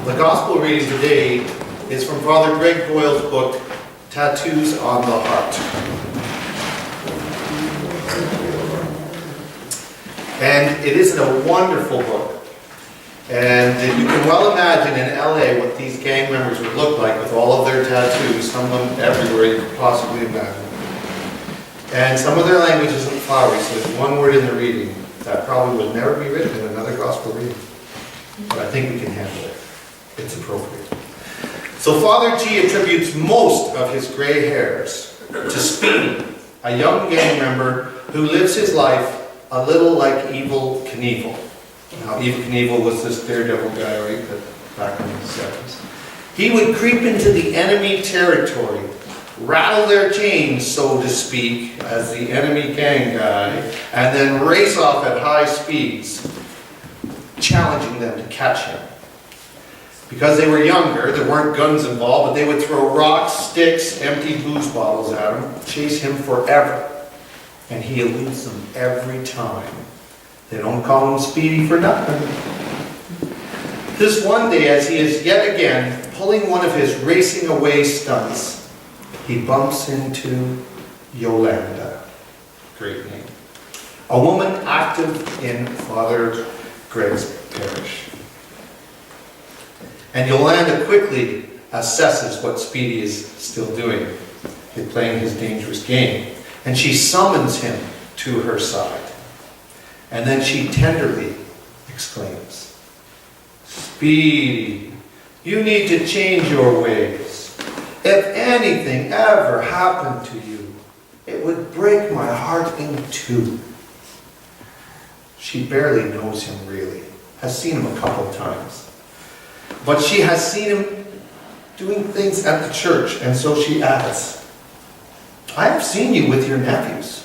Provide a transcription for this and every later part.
The gospel reading today is from Father Greg Boyle's book, Tattoos on the Heart. And it is a wonderful book. And you can well imagine in LA what these gang members would look like with all of their tattoos, some of them everywhere you could possibly imagine. And some of their language isn't flowery, so there's one word in the reading that probably would never be written in another gospel reading. But I think we can handle it. It's appropriate. So Father G attributes most of his gray hairs to Speedy, a young gang member who lives his life a little like Evil Knievel. Now, Evil Knievel was this daredevil guy, right, back in the 70s. He would creep into the enemy territory, rattle their chains, so to speak, as the enemy gang guy, and then race off at high speeds, challenging them to catch him. Because they were younger, there weren't guns involved, but they would throw rocks, sticks, empty booze bottles at him, chase him forever. And he eludes them every time. They don't call him Speedy for nothing. This one day, as he is yet again pulling one of his racing away stunts, he bumps into Yolanda. Great name. A woman active in Father Greg's parish. And Yolanda quickly assesses what Speedy is still doing. He's playing his dangerous game. And she summons him to her side. And then she tenderly exclaims, "Speedy, you need to change your ways. If anything ever happened to you, it would break my heart in two." She barely knows him really, has seen him a couple of times. But she has seen him doing things at the church, and so she adds, "I have seen you with your nephews,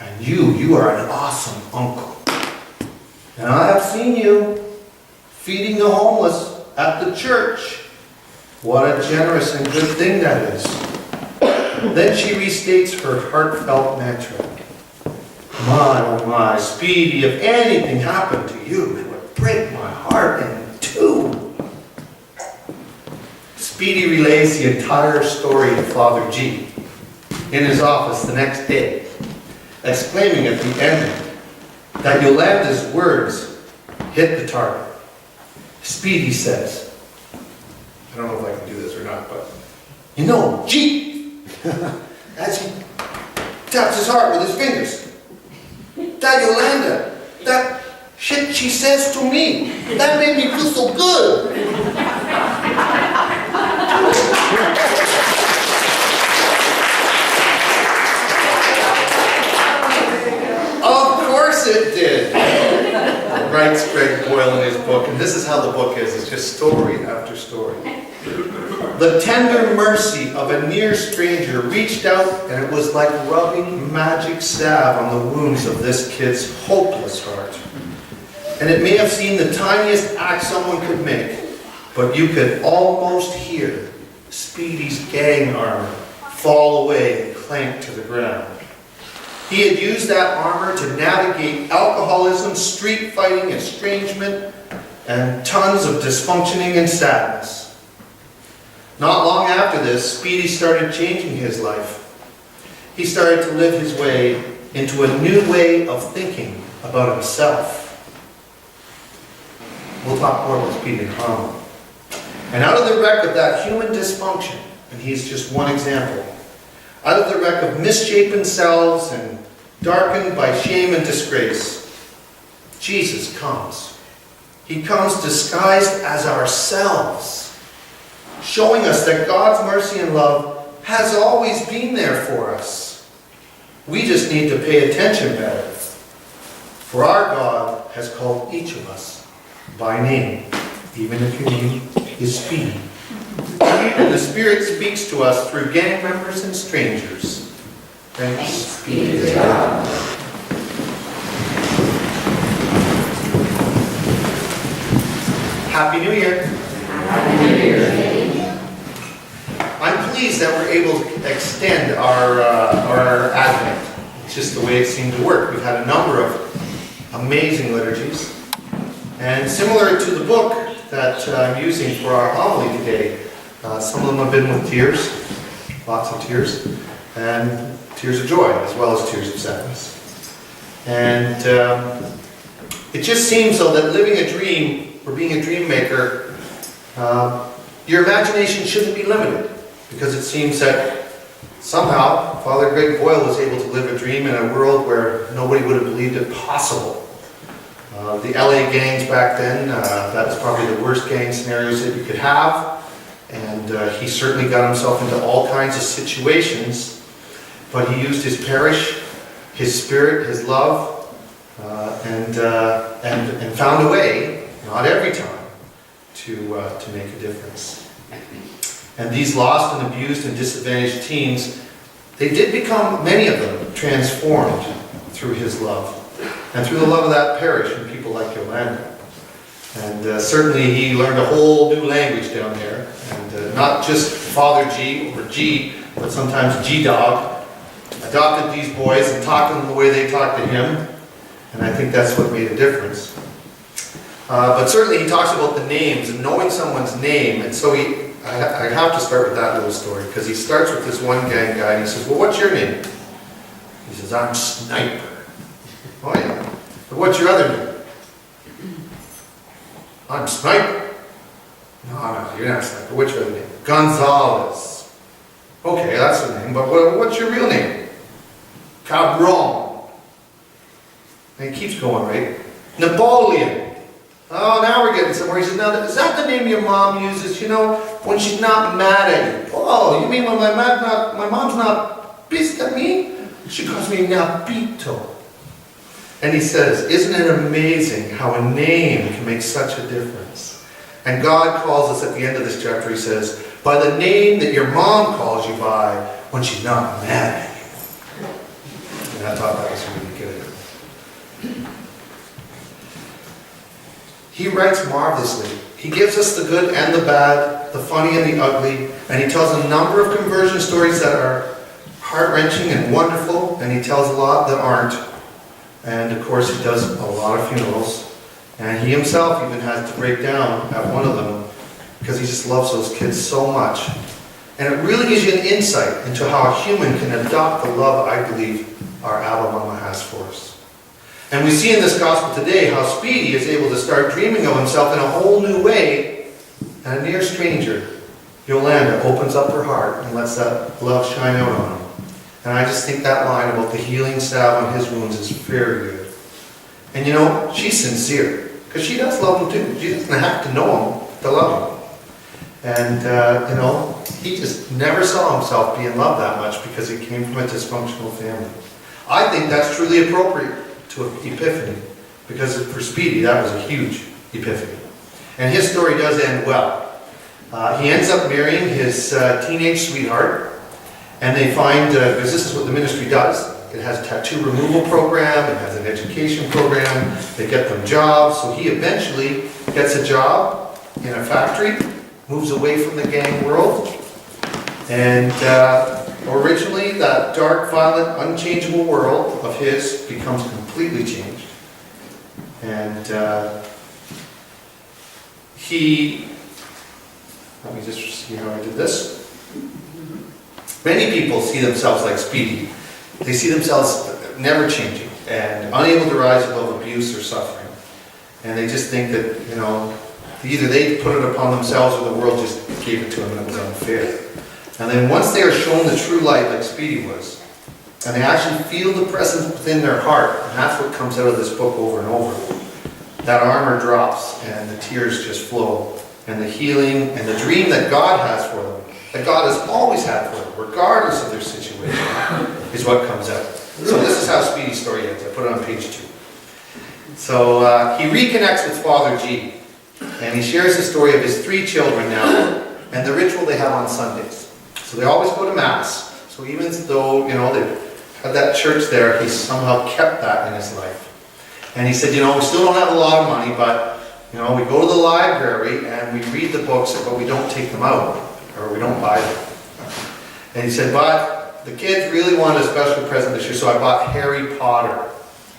and you are an awesome uncle. And I have seen you feeding the homeless at the church. What a generous and good thing that is." Then she restates her heartfelt mantra. "My, oh my, Speedy, if anything happened to you, it would break my heart in two." Speedy relays the entire story to Father G in his office the next day, exclaiming at the end that Yolanda's words hit the target. Speedy says, I don't know if I can do this or not, but, "You know, G," as he taps his heart with his fingers, "that Yolanda, that shit she says to me, that made me feel so good." Of course it did, writes Greg Boyle in his book, and this is how the book is. It's just story after story. The tender mercy of a near stranger reached out, and it was like rubbing magic salve on the wounds of this kid's hopeless heart. And it may have seemed the tiniest act someone could make, but you could almost hear Speedy's gang armor fall away and clank to the ground. He had used that armor to navigate alcoholism, street fighting, estrangement, and tons of dysfunctioning and sadness. Not long after this, Speedy started changing his life. He started to live his way into a new way of thinking about himself. We'll talk more about Speedy in a moment. And out of the wreck of that human dysfunction, and he's just one example, out of the wreck of misshapen selves and darkened by shame and disgrace, Jesus comes. He comes disguised as ourselves, showing us that God's mercy and love has always been there for us. We just need to pay attention better. For our God has called each of us by name, even if your name is Speedy. And the Spirit speaks to us through gang members and strangers. Thanks be to God. Happy New Year. Happy New Year. I'm pleased that we're able to extend our Advent. It's just the way it seemed to work. We've had a number of amazing liturgies. And similar to the book, that I'm using for our homily today. Some of them have been with tears, lots of tears, and tears of joy as well as tears of sadness. And it just seems though that living a dream or being a dream maker, your imagination shouldn't be limited, because it seems that somehow Father Greg Boyle was able to live a dream in a world where nobody would have believed it possible. The LA gangs back then, that was probably the worst gang scenarios that you could have. And he certainly got himself into all kinds of situations. But he used his parish, his spirit, his love, and found a way, not every time, to make a difference. And these lost and abused and disadvantaged teens, they did become, many of them, transformed through his love. And through the love of that parish and people like Yolanda. And certainly he learned a whole new language down there. And not just Father G or G, but sometimes G-Dog, adopted these boys and talked to them the way they talked to him. And I think that's what made a difference. But certainly he talks about the names and knowing someone's name. And so I have to start with that little story, because he starts with this one gang guy and he says, well, what's your name? He says, I'm Sniper. Oh yeah. But what's your other name? I'm Sniper. No, you're not Sniper. What's your other name? Gonzalez. Okay, that's the name, but what's your real name? Cabron. And he keeps going, right? Napoleon. Oh, now we're getting somewhere. He says, now, is that the name your mom uses, you know, when she's not mad at you? Oh, you mean when my mom's not pissed at me? She calls me Napito. And he says, isn't it amazing how a name can make such a difference? And God calls us at the end of this chapter, he says, by the name that your mom calls you by when she's not mad at you. And I thought that was really good. He writes marvelously. He gives us the good and the bad, the funny and the ugly, and he tells a number of conversion stories that are heart-wrenching and wonderful, and he tells a lot that aren't. And of course he does a lot of funerals. And he himself even has to break down at one of them because he just loves those kids so much. And it really gives you an insight into how a human can adopt the love I believe our Abba Mama has for us. And we see in this gospel today how Speedy is able to start dreaming of himself in a whole new way. And a near stranger, Yolanda, opens up her heart and lets that love shine out on him. And I just think that line about the healing salve on his wounds is very good. And you know, she's sincere, because she does love him too. She doesn't have to know him to love him. And, you know, he just never saw himself being loved that much because he came from a dysfunctional family. I think that's truly appropriate to an epiphany, because for Speedy, that was a huge epiphany. And his story does end well. He ends up marrying his teenage sweetheart. And they find, because this is what the ministry does, it has a tattoo removal program, it has an education program, they get them jobs, so he eventually gets a job in a factory, moves away from the gang world, and originally that dark, violent, unchangeable world of his becomes completely changed. And let me just see how I did this. Many people see themselves like Speedy. They see themselves never changing and unable to rise above abuse or suffering. And they just think that, you know, either they put it upon themselves or the world just gave it to them and it was unfair. And then once they are shown the true light like Speedy was, and they actually feel the presence within their heart, and that's what comes out of this book over and over, that armor drops and the tears just flow, and the healing and the dream that God has for them, that God has always had for them, regardless of their situation, is what comes out. So this is how Speedy's story ends. I put it on page 2. So he reconnects with Father G, and he shares the story of his 3 children now, and the ritual they have on Sundays. So they always go to Mass. So even though, you know, they had that church there, he somehow kept that in his life. And he said, you know, we still don't have a lot of money, but, you know, we go to the library and we read the books, but we don't take them out, or we don't buy them. And he said, but the kids really wanted a special present this year, so I bought Harry Potter.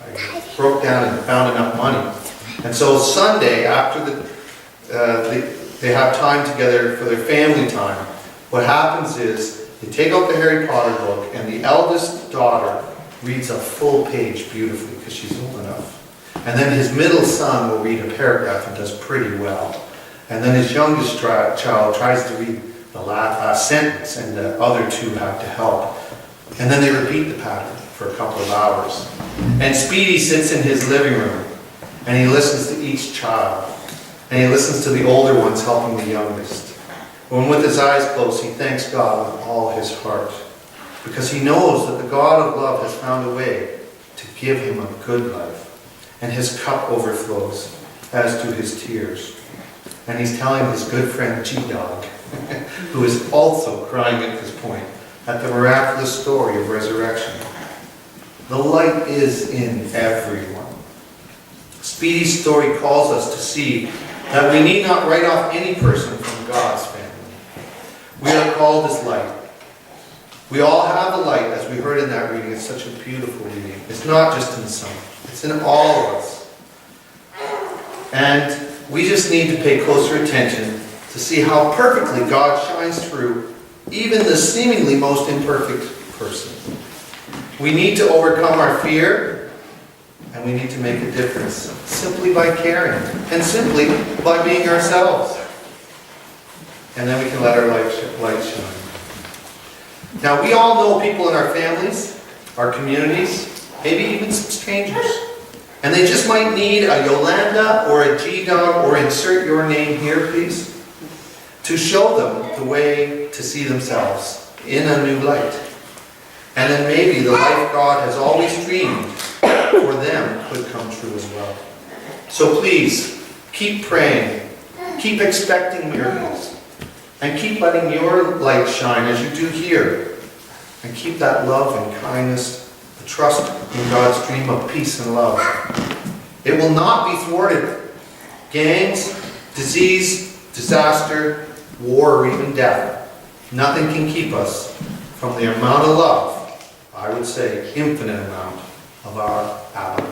I broke down and found enough money. And so Sunday, after they have time together for their family time, what happens is they take out the Harry Potter book and the eldest daughter reads a full page beautifully because she's old enough. And then his middle son will read a paragraph and does pretty well. And then his youngest child tries to read the last sentence, and the other two have to help. And then they repeat the pattern for a couple of hours. And Speedy sits in his living room and he listens to each child. And he listens to the older ones helping the youngest. When with his eyes closed, he thanks God with all his heart, because he knows that the God of love has found a way to give him a good life. And his cup overflows, as do his tears. And he's telling his good friend G-Dog, who is also crying at this point, at the miraculous story of resurrection. The light is in everyone. Speedy's story calls us to see that we need not write off any person from God's family. We are called as light. We all have a light, as we heard in that reading. It's such a beautiful reading. It's not just in some, it's in all of us. And we just need to pay closer attention to see how perfectly God shines through even the seemingly most imperfect person. We need to overcome our fear, and we need to make a difference simply by caring and simply by being ourselves. And then we can let our light shine. Now, we all know people in our families, our communities, maybe even some strangers. And they just might need a Yolanda or a G-Dog, or insert your name here, please, to show them the way to see themselves in a new light. And then maybe the life God has always dreamed for them could come true as well. So please, keep praying, keep expecting miracles, and keep letting your light shine as you do here. And keep that love and kindness, the trust in God's dream of peace and love. It will not be thwarted. Gangs, disease, disaster, war, or even death. Nothing can keep us from the amount of love, I would say infinite amount, of our Abba.